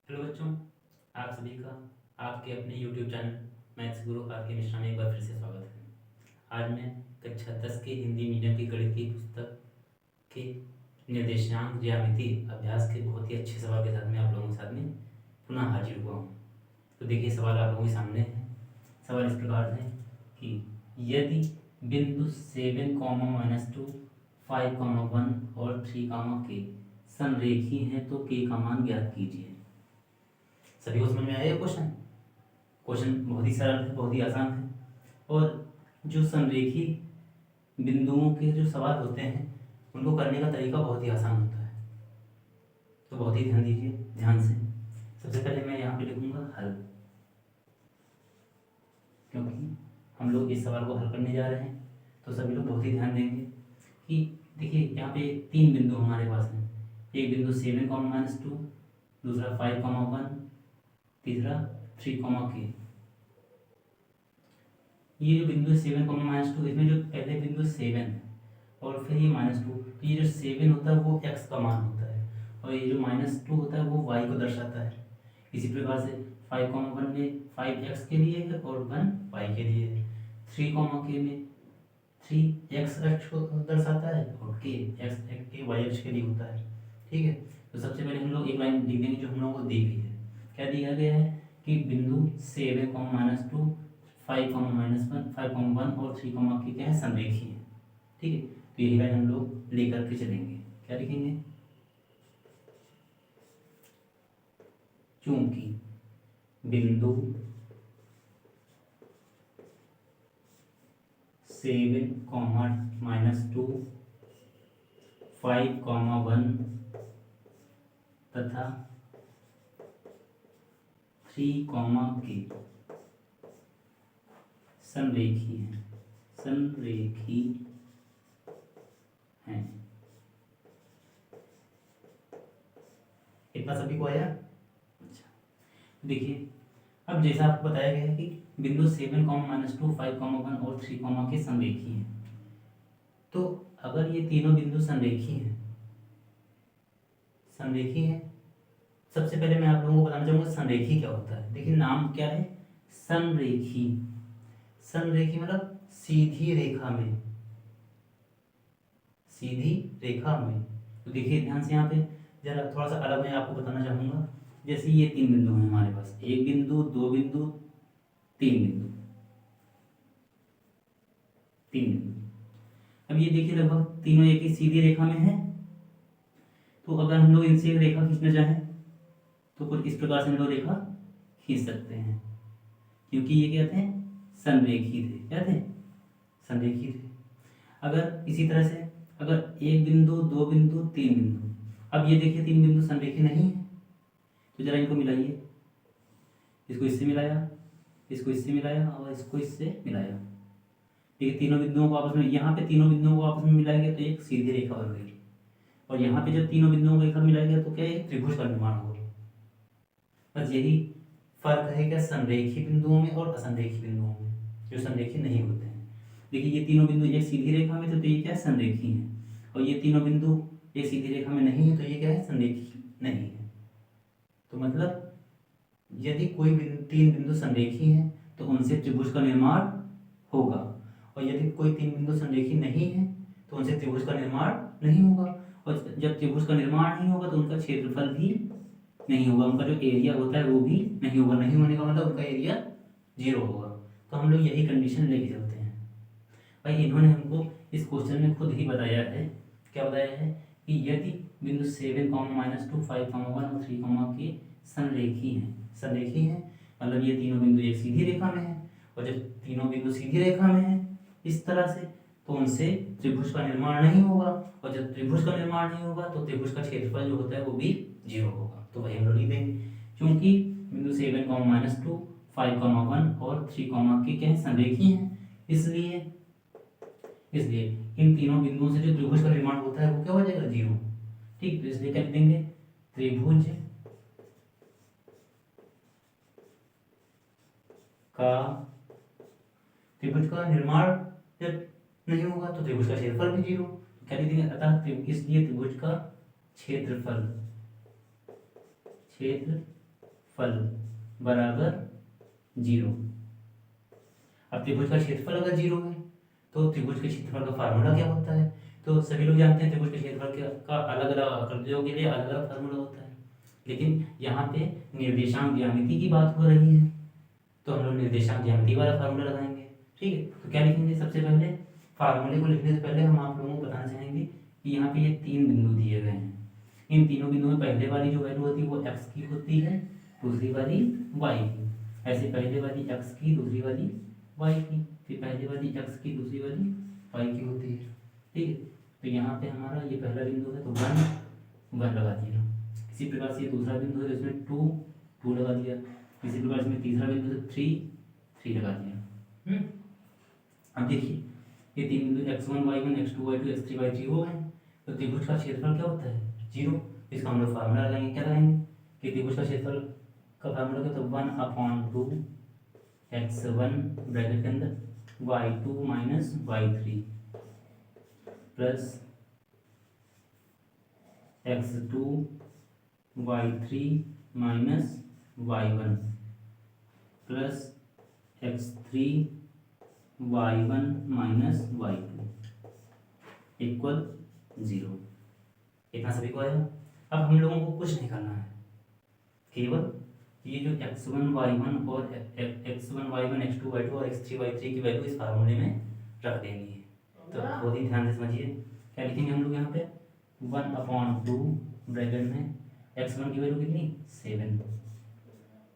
Hello बच्चों, आप सभी का आपके अपने YouTube चैनल मैथ्स गुरु आपके मिश्रा में एक बार फिर से स्वागत है। आज मैं कक्षा 10 के हिंदी मीडियम की गणित की पुस्तक के निर्देशांक ज्यामिति अभ्यास के बहुत ही अच्छे सवाल के साथ में आप लोगों के साथ में पुनः हाजिर हुआ हूँ। तो देखिए, सवाल आप लोगों के सामने है। सवाल इस प्रकार है कि यदि बिंदु 7, -2, 5, 1 और 3, के समरेखी हैं तो के का मान ज्ञात कीजिए। सभी को समझ में आया क्वेश्चन? क्वेश्चन बहुत ही सरल है, बहुत ही आसान है। और जो समरेखी बिंदुओं के जो सवाल होते हैं उनको करने का तरीका बहुत ही आसान होता है। तो बहुत ही ध्यान दीजिए, ध्यान से। सबसे पहले मैं यहाँ पे लिखूंगा हल, क्योंकि हम लोग इस सवाल को हल करने जा रहे हैं। तो सभी लोग बहुत ही ध्यान देंगे कि देखिए, यहाँ पे 3 बिंदु हमारे पास हैं। एक बिंदु 7, -2, दूसरा 5, 1, तीसरा 3, के। ये जो बिंदु 7, -2, इसमें जो पहले बिंदु 7 है और फिर ये -2, तो ये जो 7 होता है वो x का मान होता है और ये जो -2 होता है वो y को दर्शाता है। इसी प्रकार से 5, 1 में 5x के लिए है और 1 y के लिए है। 3, के में 3x अक्ष को दर्शाता है और k y अक्ष के लिए होता है। ठीक है, तो सबसे पहले हम लोग एक लाइन लिख देंगे जो हम लोगों को दी गई है। क्या दिया गया है कि बिंदु 7, -2, 5, -1, 5, 1 और 3, की क्या है, समरेखी है। ठीक है, तो यही लाइन हम लोग लेकर के चलेंगे। क्या लिखेंगे? चूंकि बिंदु 7, -2, 5, 1 तथा 3, के समरेखी है, समरेखी हैं। इतना सभी को आया? अच्छा, देखिए, अब जैसा आपको बताया गया है कि बिंदु 7, -2, 5, 1 और 3, के समरेखी हैं। तो अगर ये तीनों बिंदु समरेखी हैं, समरेखी हैं, सबसे पहले मैं आप लोगों को बताना चाहूंगा संरेखी क्या होता है। देखिए, नाम क्या है? संरेखी। संरेखी मतलब सीधी रेखा में, सीधी रेखा में। तो देखिए ध्यान से, यहाँ पे जरा थोड़ा सा अलग मैं आपको बताना चाहूंगा। जैसे ये 3 बिंदु हैं हमारे पास, 1 बिंदु, 2 बिंदु, 3 बिंदु, 3 बिंदु। अब ये देखिए, लगभग तीनों एक ही सीधी रेखा में है। तो अगर हम लोग इनसे एक रेखा खींचना चाहें तो कुछ इस प्रकार से हम लोग रेखा खींच सकते हैं, क्योंकि ये क्या थे? संरेखी थे। क्या थे? संरेखी थे। अगर इसी तरह से अगर 1 बिंदु, 2 बिंदु, 3 बिंदु, अब ये देखिए 3 बिंदु संरेखी नहीं है, तो जरा इनको मिलाइए। इसको इससे मिलाया, इसको इससे मिलाया और इसको इससे मिलाया। देखिए, तीनों बिंदुओं को आपस में, यहाँ पे तीनों बिंदुओं को आपस में मिलाया गया तो एक सीधी रेखा बन गई। और यहाँ पे जब तीनों बिंदुओं को एक साथ मिलाया गया तो क्या है? त्रिभुज का निर्माण होगा। बस यही फर्क है क्या संरेखी बिंदुओं में और असंरेखी बिंदुओं में, जो संरेखी नहीं होते हैं। देखिए, ये तीनों बिंदु एक सीधी रेखा में थे तो ये क्या है? संरेखी है। और ये तीनों बिंदु एक सीधी रेखा में नहीं है तो ये क्या है? संरेखी नहीं है। तो मतलब यदि कोई 3 बिंदु संरेखी हैं तो उनसे त्रिभुज का निर्माण होगा, और यदि कोई 3 बिंदु संरेखी नहीं है तो उनसे त्रिभुज का निर्माण नहीं होगा। और जब त्रिभुज का निर्माण नहीं होगा तो उनका क्षेत्रफल भी नहीं होगा, उनका जो एरिया होता है वो भी नहीं होगा। नहीं होने का मतलब उनका एरिया 0 होगा। तो हम लोग यही कंडीशन लेके चलते हैं। भाई, इन्होंने हमको इस क्वेश्चन में खुद ही बताया है। क्या बताया है? कि यदि बिंदु 7, -2, 5, 1 और 3, के संरेखी हैं। संरेखी हैं मतलब ये तीनों बिंदु एक सीधी रेखा में है, और जब तीनों बिंदु सीधी रेखा में है इस तरह से, तो उनसे त्रिभुज का निर्माण नहीं होगा। और जब त्रिभुज का निर्माण नहीं होगा तो त्रिभुज का क्षेत्रफल जो होता है वो भी 0 होगा। तो वही हम लोग लिख देंगे, क्योंकि बिंदु 7, -2, 5, 1 और 3, के क्या है? संरेखी हैं। इसलिए इन तीनों बिंदुओं से जो त्रिभुज का निर्माण होता है वो क्या हो जाएगा? 0। ठीक, तो इसलिए क्या लिख देंगे? त्रिभुज का त्रिभुज का निर्माण जब नहीं होगा तो त्रिभुज का क्षेत्रफल भी 0। तो क्या लिख देंगे? अतः इसलिए त्रिभुज का क्षेत्रफल क्षेत्रफल बराबर 0। अब त्रिभुज का क्षेत्रफल अगर 0 है तो त्रिभुज के क्षेत्रफल का फार्मूला क्या होता है? तो सभी लोग जानते हैं त्रिभुज के क्षेत्रफल का अलग अलग आकृतियों के लिए अलग अलग फार्मूला होता है, लेकिन यहाँ पे निर्देशांक ज्यामिति की बात हो रही है तो हम लोग निर्देशांक ज्यामिति वाला फार्मूला लगाएंगे। ठीक है, तो क्या लिखेंगे? सबसे पहले फार्मूले को लिखने से पहले हम आप लोगों को बताना चाहेंगे कि यहाँ पे ये 3 बिंदु दिए गए हैं। इन तीनों बिंदुओं में पहले वाली जो वैल्यू होती है वो x की होती है, दूसरी वाली y की। ऐसे पहले वाली x की, दूसरी वाली y की, फिर पहले वाली x की, दूसरी वाली y की होती है। ठीक है, तो यहाँ पे हमारा ये पहला बिंदु है तो 1 1 लगा दिया। इसी प्रकार से ये दूसरा बिंदु है, इसमें 2 2 लगा दिया। इसी प्रकार से तीसरा बिंदु है 3 3 लगा दिया। अब देखिए ये तीन बिंदु x1 y1 x2 y2 x3 y3 हो गए। तो त्रिभुज का क्षेत्रफल क्या होता है? 0। इसका हम लोग फार्मूला लगाएंगे। क्या लगाएंगे कि त्रिभुज का क्षेत्रफल का फार्मूला क्या? तो 1/2 x1 ब्रैकेट के अंदर y2 minus y3 plus x2 y3 minus y1 plus x3 y1 minus y2 equal 0। इतना सभी को आया। अब हम लोगों को कुछ नहीं करना है, केवल ये जो x1 y1 और x1 y1 x2 y2 और x3 y3 की वैल्यू इस फार्मूले में रख देनी है। तो बहुत ही ध्यान से समझिए। क्या लिखेंगे हम लोग यहाँ पे? 1/2 ब्रैकेट में x1 की वैल्यू कितनी? 7,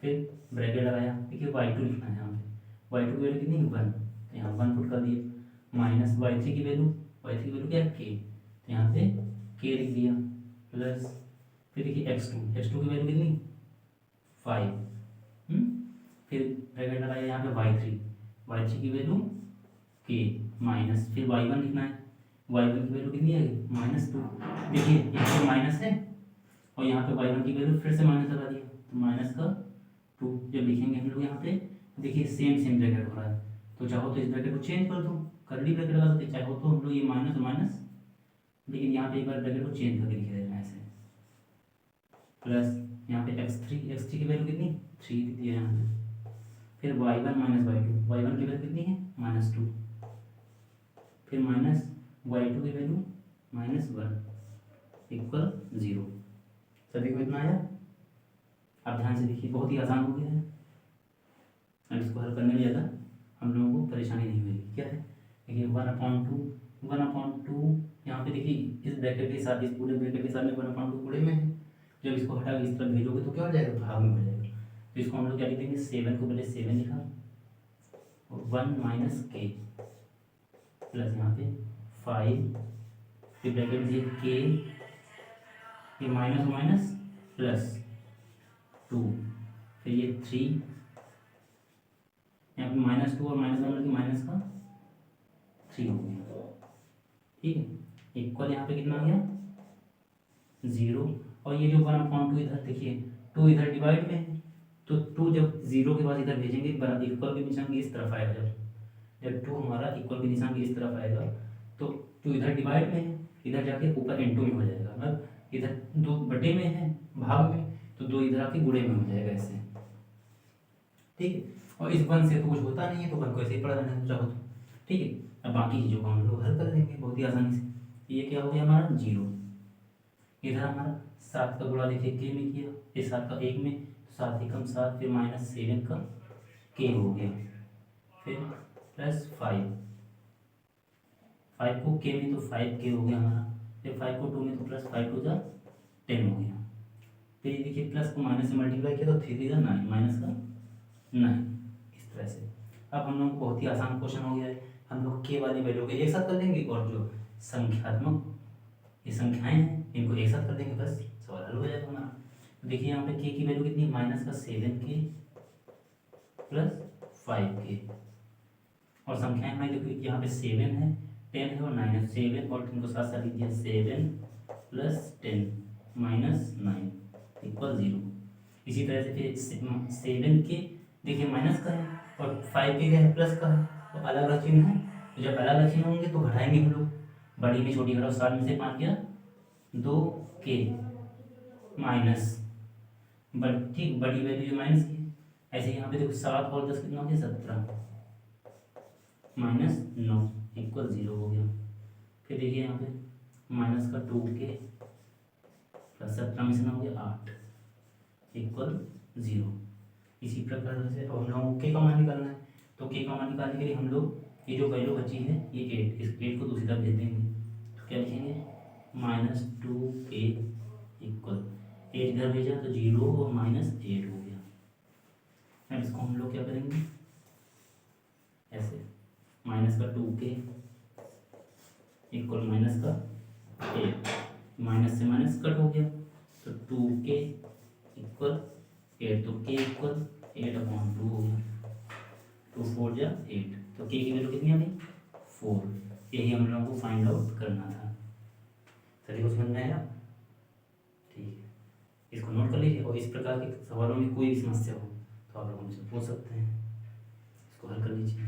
फिर ब्रैकेट लगाया। देखिए y2 लिखना है यहाँ पे। y2 की वैल्यू कितनी? 1, तो यहाँ 1 पुट कर दिए, माइनस y3 की वैल्यू क्या है? k, तो यहाँ पे k लिख दिया, प्लस फिर देखिए x2 की वैल्यू कितनी? 5, फिर ब्रैकेट लगाया यहाँ पे y3 की वैल्यू k, माइनस फिर y1 लिखना है। y1 की वैल्यू कितनी है? -2। देखिए यहाँ पे माइनस है और यहाँ पे y1 की वैल्यू फिर से माइनस लगा दिया, तो माइनस का 2 जब लिखेंगे हम लोग यहाँ पे, देखिए सेम ब्रैकेट हो रहा है। तो चाहो तो इस ब्रैकेट को चेंज कर दो, कर्ली ब्रैकेट लगा सकते, चाहो तो हम लोग ये माइनस और माइनस, लेकिन यहाँ पे एक बार ब्रैकेट को चेंज करके लिख देना ऐसे, प्लस यहाँ पे x3 की वैल्यू कितनी? 3 दी है यहाँ पे, फिर y1 माइनस y1 की वैल्यू कितनी है? -2, फिर माइनस y2 की वैल्यू -1 इक्वल 0। सभी को इतना आया? आप ध्यान से देखिए, बहुत ही आसान हो गया है। अब इसको हल करने में ज़्यादा हम लोगों को परेशानी नहीं होगी। क्या है? देखिए 1/2 यहाँ पे देखिए इस ब्रैकेट के साथ, इस पूरे ब्रैकेट के साथ में 1/2 पूरे में है। जब इसको हटा के इस तरफ भेजोगे तो क्या हो जाएगा? भाग में हो जाएगा। तो इसको हम लोग क्या लिख देंगे? 7 को पहले 7 लिखा और 1 माइनस k प्लस यहाँ पे 5, फिर ब्रैकेट में k, फिर माइनस प्लस 2, फिर ये 3, यहाँ पे -2 और -1 की माइनस का 3 हो गया। ठीक है, इक्वल यहाँ पे कितना आ गया? 0। और ये जो 1/2 इधर देखिए 2 इधर डिवाइड में है, तो 2 जब 0 के बाद इधर भेजेंगे बराबर इक्वल के निशान की इस तरफ आएगा। जब 2 हमारा इक्वल के निशान की इस तरफ आएगा तो 2 इधर डिवाइड में है, इधर जाके ऊपर इनटू में हो जाएगा। मतलब इधर 2 बटे में है भाग में, तो 2 इधर आके गुणे में हो जाएगा ऐसे। ठीक है, और इस 1 से तो कुछ होता नहीं है तो 1 को ऐसे ही पढ़ा रहना चाहो तो। ठीक है, अब बाकी चीज़ों को हम लोग हल कर लेंगे बहुत ही आसानी से। ये क्या हो गया हमारा? 0। इधर हमारा 7 का गुणा देखिए k में किया, ये 7 का 1 में, 7 एकम 7, फिर -7 का k हो गया, फिर प्लस 5 को k में तो 5k हो गया हमारा, फिर 5 को 2 में तो प्लस 5 2 जा 10 हो गया। फिर ये देखिए प्लस को माइनस से मल्टीप्लाई किया तो 3 जा 9, माइनस का 9, इस तरह से। अब हम लोग बहुत ही आसान क्वेश्चन हो गया है। हम लोग k वाली वैल्यू को एक साथ कर लेंगे और जो संख्यात्मक ये संख्याएं हैं इनको एक साथ कर देंगे, बस सवाल हल हो जाएगा हमारा। तो देखिए यहाँ पे k की वैल्यू कितनी? -7k प्लस 5k, और संख्याएं हमारी देखो यहाँ पे 7 है, 10 है और 9 है। 7 और 10 को साथ साथ लीजिए, 7 प्लस 10 माइनस 9 इक्वल 0। इसी तरह से फिर 7k देखिए माइनस का है और 5k क्या है? प्लस का है, तो अलग अलग चिन्ह है। तो जब अलग अलग चिन्ह होंगे तो घटाएंगे हम लोग, बड़ी में छोटी घटाओ, 7 में से 5 गया 2k माइनस बट ठीक बड़ी वैल्यू जो माइनस की है। ऐसे यहाँ पे देखो 7 और 10 कितना हो गया 17 माइनस 9 इक्वल 0 हो गया। फिर देखिए यहाँ पे माइनस का 2k प्लस 17 में से 9 हो गया 8 इक्वल 0। इसी प्रकार से अब हम लोगों को k का मान निकालना है। तो k का मान निकालने के लिए हम लोग ये जो वैल्यू बची है ये 8, इस 8 को दूसरी तरफ भेज देंगे। तो क्या लिखेंगे -2k इक्वल 8 इधर भेजा तो 0 और -8 हो गया। अब इसको हम लोग क्या करेंगे ऐसे माइनस का 2k इक्वल माइनस का 8, माइनस से माइनस कट हो गया तो 2k इक्वल 8, तो k इक्वल 8/2 हो गया। 2 4 जा 8, तो k की वैल्यू कितनी आ गई 4। यही हम लोगों को फाइंड आउट करना था। सभी को समझ में आया? ठीक है, इसको नोट कर लीजिए और इस प्रकार के सवालों में कोई भी समस्या हो तो आप लोग हमसे पूछ सकते हैं, इसको हल कर लीजिए।